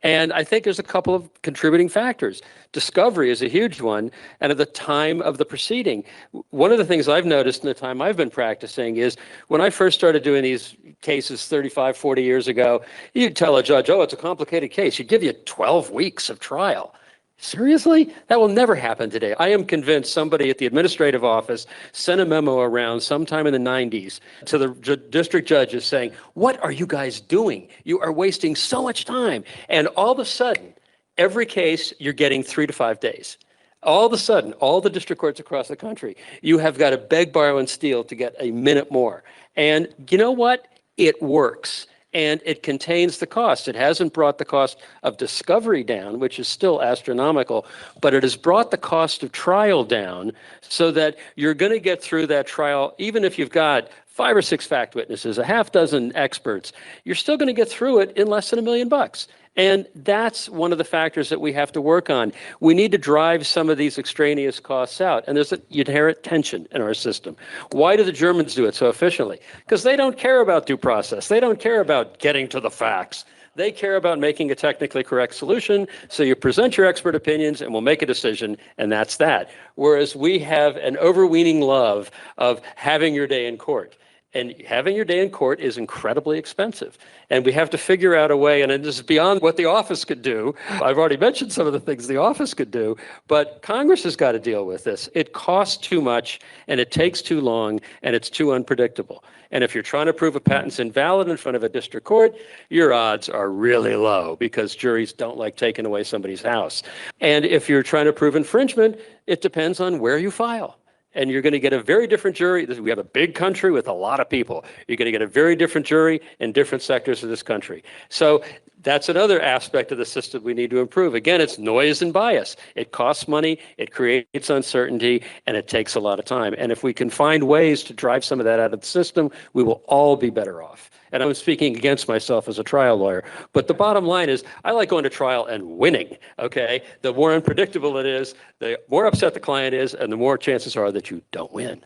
And I think there's a couple of contributing factors. Discovery is a huge one, and at the time of the proceeding. One of the things I've noticed in the time I've been practicing is when I first started doing these cases 35, 40 years ago, you'd tell a judge, oh, it's a complicated case. You'd give you 12 weeks of trial. Seriously? That will never happen today. I am convinced somebody at the administrative office sent a memo around sometime in the 90s to the district judges saying, what are you guys doing? You are wasting so much time. And all of a sudden, every case, you're getting 3 to 5 days. All of a sudden, all the district courts across the country, you have got to beg, borrow, and steal to get a minute more. And you know what? It works. And it contains the cost. It hasn't brought the cost of discovery down, which is still astronomical, but it has brought the cost of trial down so that you're going to get through that trial, even if you've got 5 or 6 fact witnesses, a half dozen experts, you're still going to get through it in less than $1 million. And that's one of the factors that we have to work on. We need to drive some of these extraneous costs out. And there's an inherent tension in our system. Why do the Germans do it so efficiently? Because they don't care about due process. They don't care about getting to the facts. They care about making a technically correct solution. So you present your expert opinions and we'll make a decision, and that's that. Whereas we have an overweening love of having your day in court. And having your day in court is incredibly expensive. And we have to figure out a way, and this is beyond what the office could do. I've already mentioned some of the things the office could do, but Congress has got to deal with this. It costs too much, and it takes too long, and it's too unpredictable. And if you're trying to prove a patent's invalid in front of a district court, your odds are really low because juries don't like taking away somebody's house. And if you're trying to prove infringement, it depends on where you file. And you're going to get a very different jury. We have a big country with a lot of people. You're going to get a very different jury in different sectors of this country. So that's another aspect of the system we need to improve. Again, it's noise and bias. It costs money, it creates uncertainty, and it takes a lot of time. And if we can find ways to drive some of that out of the system, we will all be better off. And I'm speaking against myself as a trial lawyer. But the bottom line is, I like going to trial and winning, okay? The more unpredictable it is, the more upset the client is, and the more chances are that you don't win.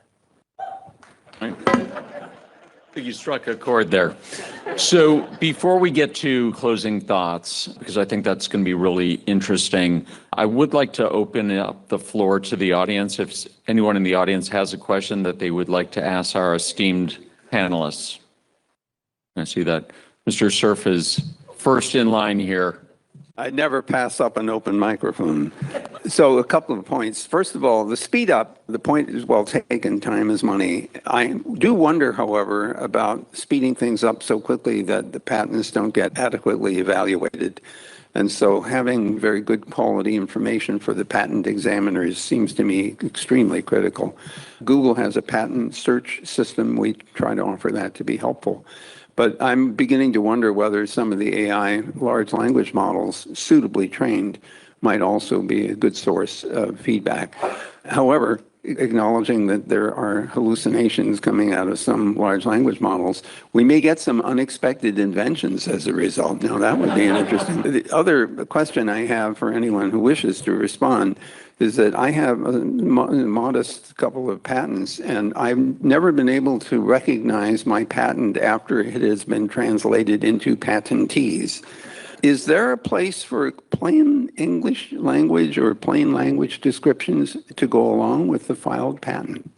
I think you struck a chord there. So before we get to closing thoughts, because I think that's going to be really interesting, I would like to open up the floor to the audience. If anyone in the audience has a question that they would like to ask our esteemed panelists. I see that Mr. Cerf is first in line here. I never pass up an open microphone. So a couple of points. First of all, the speed up, the point is well taken, time is money. I do wonder, however, about speeding things up so quickly that the patents don't get adequately evaluated. And so having very good quality information for the patent examiners seems to me extremely critical. Google has a patent search system. We try to offer that to be helpful. But I'm beginning to wonder whether some of the AI large language models suitably trained might also be a good source of feedback. However, acknowledging that there are hallucinations coming out of some large language models, we may get some unexpected inventions as a result. Now, that would be an interesting. The other question I have for anyone who wishes to respond is that I have a modest couple of patents, and I've never been able to recognize my patent after it has been translated into patentees. Is there a place for plain English language or plain language descriptions to go along with the filed patent?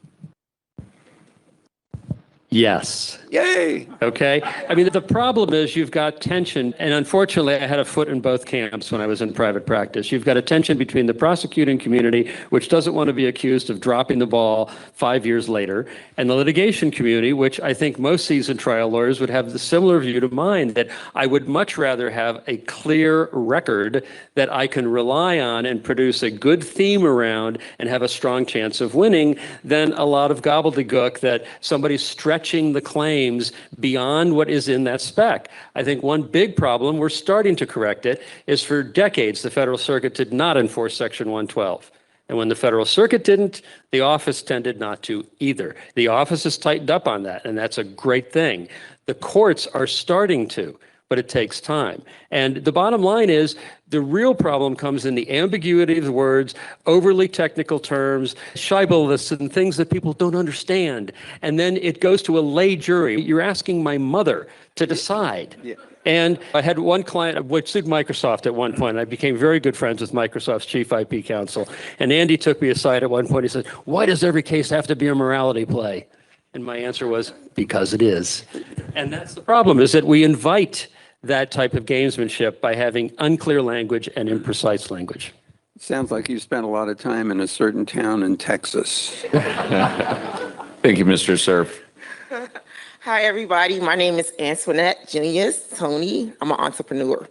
Yes. Yay! Okay. I mean, the problem is you've got tension, and unfortunately, I had a foot in both camps when I was in private practice. You've got a tension between the prosecuting community, which doesn't want to be accused of dropping the ball 5 years later, and the litigation community, which I think most seasoned trial lawyers would have the similar view to mine, that I would much rather have a clear record that I can rely on and produce a good theme around and have a strong chance of winning than a lot of gobbledygook that somebody's stretching the claims beyond what is in that spec. I think one big problem, we're starting to correct it, is for decades the Federal Circuit did not enforce Section 112. And when the Federal Circuit didn't, the office tended not to either. The office has tightened up on that, and that's a great thing. The courts are starting to, but it takes time. And the bottom line is the real problem comes in the ambiguity of the words, overly technical terms, shibboleths and things that people don't understand. And then it goes to a lay jury. You're asking my mother to decide. Yeah. And I had one client which sued Microsoft at one point. I became very good friends with Microsoft's chief IP counsel. And Andy took me aside at one point. He said, "Why does every case have to be a morality play?" And my answer was, because it is. And that's the problem, is that we invite that type of gamesmanship by having unclear language and imprecise language. Sounds like you spent a lot of time in a certain town in Texas. Thank you, Mr. Cerf. Hi, everybody. My name is Antoinette Junius Tony. I'm an entrepreneur.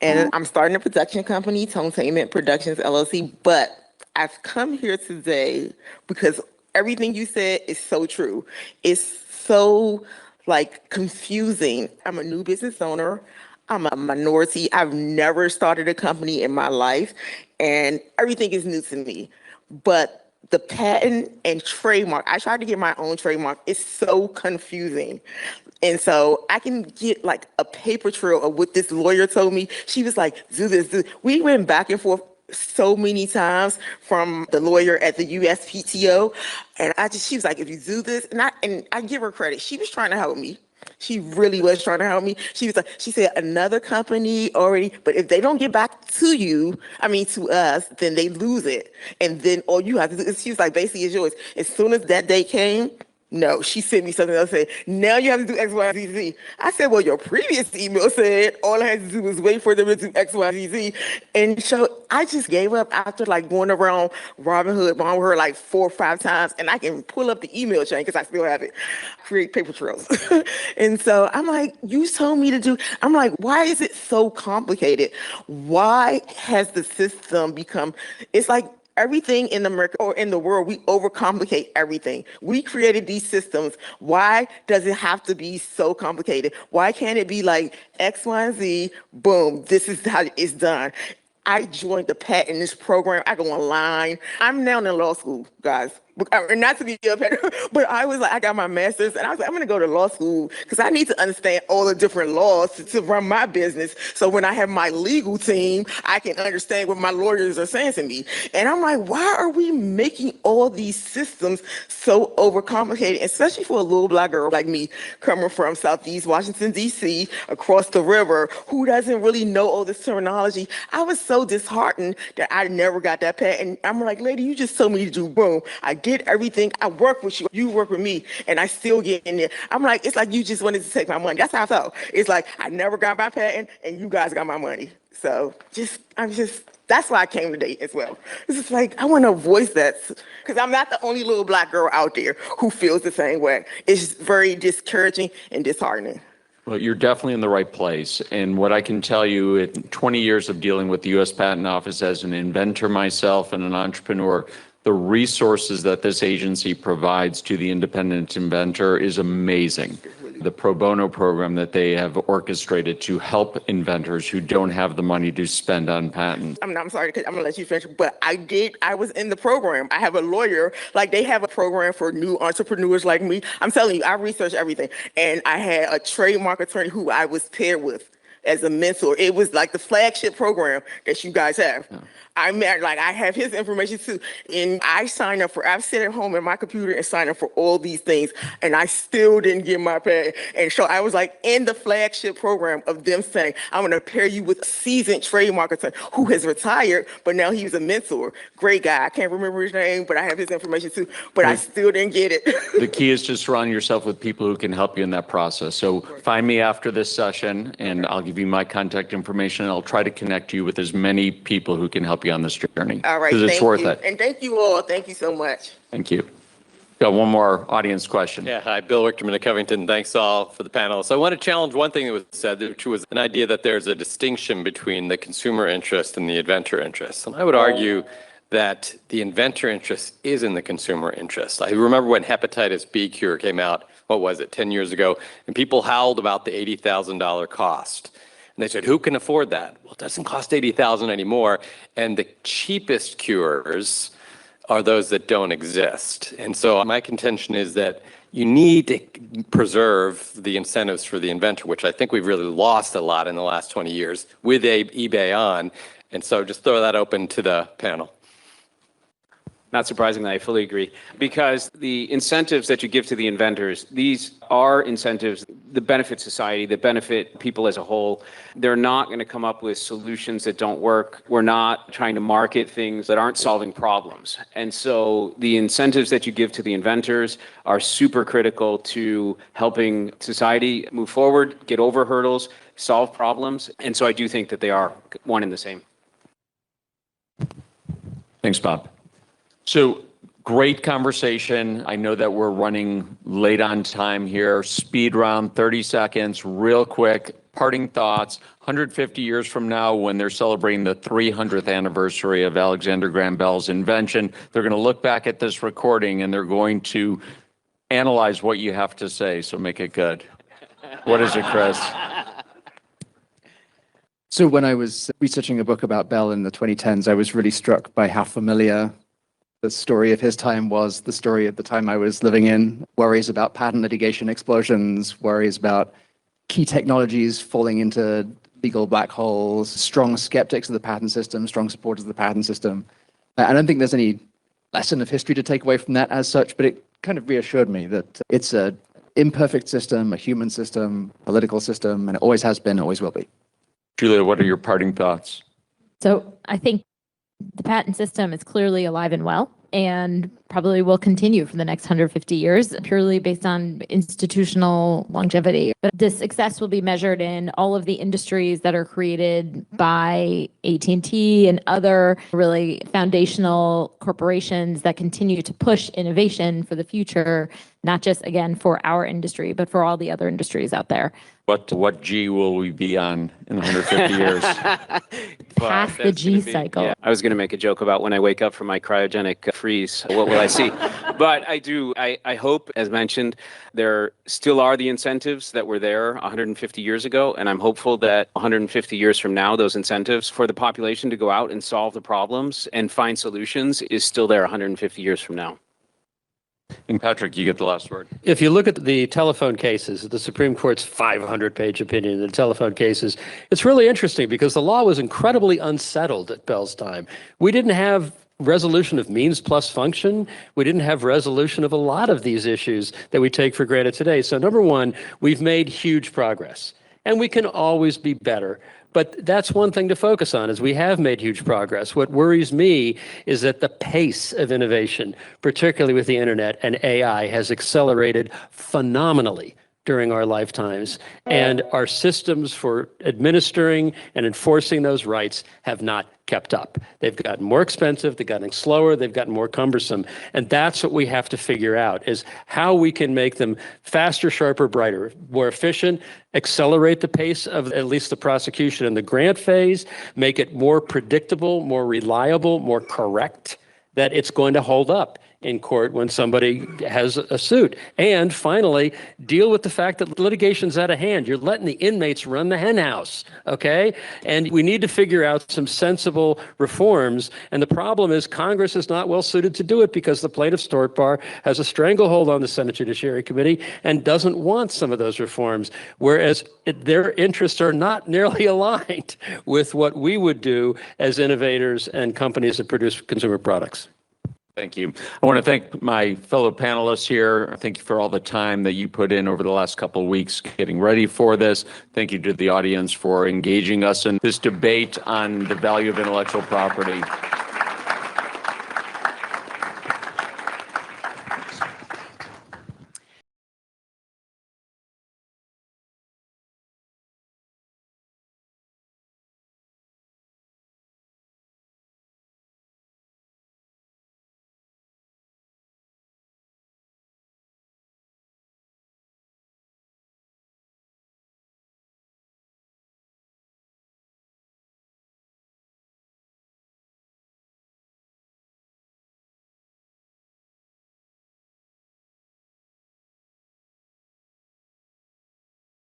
And I'm starting a production company, Tonetainment Productions, LLC. But I've come here today because everything you said is so true. It's so confusing. I'm a new business owner. I'm a minority. I've never started a company in my life, and everything is new to me. But the patent and trademark, I tried to get my own trademark. It's so confusing. And so I can get a paper trail of what this lawyer told me. She was like, do this. We went back and forth so many times from the lawyer at the USPTO. And she was like, if you do this, and I give her credit. She was trying to help me. She really was trying to help me. She said, another company already, but if they don't get back to us, then they lose it. And then all you have to do is, she was like, basically it's yours. As soon as that day came, no, she sent me something else saying, now you have to do X, Y, Z, Z. I said, well, your previous email said all I had to do was wait for them to do X, Y, Z, Z. And so I just gave up after going around Robinhood 4 or 5 times, and I can pull up the email chain because I still have it, create paper trails. And so I'm like, you told me to do, I'm like, why is it so complicated? Why has the system become, it's like, everything in America or in the world, we overcomplicate everything. We created these systems. Why does it have to be so complicated? Why can't it be like X, Y, and Z, boom, this is how it's done? I joined the patents program. I go online. I'm now in law school, guys. Not to be up here, but I was like, I got my master's, and I was like, I'm going to go to law school because I need to understand all the different laws to run my business. So when I have my legal team, I can understand what my lawyers are saying to me. And I'm like, why are we making all these systems so overcomplicated, especially for a little black girl like me coming from Southeast Washington, D.C., across the river, who doesn't really know all this terminology? I was so disheartened that I never got that patent. I'm like, lady, you just told me to do boom. I get everything. I work with you. You work with me, and I still get in there. I'm like, it's like you just wanted to take my money. That's how I felt. It's like I never got my patent, and you guys got my money. So that's why I came today as well. It's just like I want to voice that because I'm not the only little black girl out there who feels the same way. It's very discouraging and disheartening. Well, you're definitely in the right place. And what I can tell you, in 20 years of dealing with the U.S. Patent Office as an inventor myself and an entrepreneur, the resources that this agency provides to the independent inventor is amazing. The pro bono program that they have orchestrated to help inventors who don't have the money to spend on patents. I'm sorry, I'm gonna let you finish, but I was in the program. I have a lawyer, they have a program for new entrepreneurs like me. I'm telling you, I researched everything. And I had a trademark attorney who I was paired with as a mentor. It was like the flagship program that you guys have. Yeah. I mean, like, I have his information too. And I've sit at home in my computer and signed up for all these things, and I still didn't get my pay. And so I was like in the flagship program of them saying, I'm going to pair you with a seasoned trademark attorney who has retired, but now he's a mentor. Great guy. I can't remember his name, but I have his information too, but I still didn't get it. The key is just surround yourself with people who can help you in that process. So find me after this session, and I'll give you my contact information, and I'll try to connect you with as many people who can help you on this journey. All right. Because it's worth it. And thank you all. Thank you so much. Thank you. Got one more audience question. Yeah, hi, Bill Richterman of Covington. Thanks all for the panel. So I want to challenge one thing that was said, which was an idea that there's a distinction between the consumer interest and the inventor interest. And I would argue that the inventor interest is in the consumer interest. I remember when hepatitis B cure came out, what was it, 10 years ago, and people howled about the $80,000 cost. And they said, who can afford that? Well, it doesn't cost $80,000 anymore. And the cheapest cures are those that don't exist. And so my contention is that you need to preserve the incentives for the inventor, which I think we've really lost a lot in the last 20 years with eBay on. And so just throw that open to the panel. Not surprisingly, I fully agree. Because the incentives that you give to the inventors, these are incentives that benefit society, that benefit people as a whole. They're not going to come up with solutions that don't work. We're not trying to market things that aren't solving problems. And so the incentives that you give to the inventors are super critical to helping society move forward, get over hurdles, solve problems. And so I do think that they are one and the same. Thanks, Bob. So great conversation. I know that we're running late on time here. Speed round, 30 seconds, real quick. Parting thoughts. 150 years from now, when they're celebrating the 300th anniversary of Alexander Graham Bell's invention, they're going to look back at this recording and they're going to analyze what you have to say. So make it good. What is it, Chris? So when I was researching a book about Bell in the 2010s, I was really struck by how familiar the story of his time was the story of the time I was living in. Worries about patent litigation explosions, worries about key technologies falling into legal black holes, strong skeptics of the patent system, strong supporters of the patent system. I don't think there's any lesson of history to take away from that as such, but it kind of reassured me that it's an imperfect system, a human system, political system, and it always has been, always will be. Julia, what are your parting thoughts? So I think the patent system is clearly alive and well, and probably will continue for the next 150 years, purely based on institutional longevity. But the success will be measured in all of the industries that are created by AT&T and other really foundational corporations that continue to push innovation for the future, not just, again, for our industry, but for all the other industries out there. What G will we be on in 150 years? Past the G cycle. Yeah, I was going to make a joke about when I wake up from my cryogenic freeze, what will I see? But I hope, as mentioned, there still are the incentives that were there 150 years ago. And I'm hopeful that 150 years from now, those incentives for the population to go out and solve the problems and find solutions is still there 150 years from now. And Patrick, you get the last word. If you look at the telephone cases, the Supreme Court's 500-page opinion in the telephone cases, it's really interesting because the law was incredibly unsettled at Bell's time. We didn't have resolution of means plus function. We didn't have resolution of a lot of these issues that we take for granted today. So number one, we've made huge progress, and we can always be better. But that's one thing to focus on, is we have made huge progress. What worries me is that the pace of innovation, particularly with the internet and AI, has accelerated phenomenally during our lifetimes. And our systems for administering and enforcing those rights have not kept up. They've gotten more expensive, they've gotten slower, they've gotten more cumbersome. And that's what we have to figure out, is how we can make them faster, sharper, brighter, more efficient, accelerate the pace of at least the prosecution and the grant phase, make it more predictable, more reliable, more correct, that it's going to hold up in court when somebody has a suit. And finally, deal with the fact that litigation's out of hand. You're letting the inmates run the hen house, okay? And we need to figure out some sensible reforms. And the problem is Congress is not well suited to do it because the plaintiff's tort bar has a stranglehold on the Senate Judiciary Committee and doesn't want some of those reforms, whereas their interests are not nearly aligned with what we would do as innovators and companies that produce consumer products. Thank you. I want to thank my fellow panelists here. Thank you for all the time that you put in over the last couple of weeks getting ready for this. Thank you to the audience for engaging us in this debate on the value of intellectual property.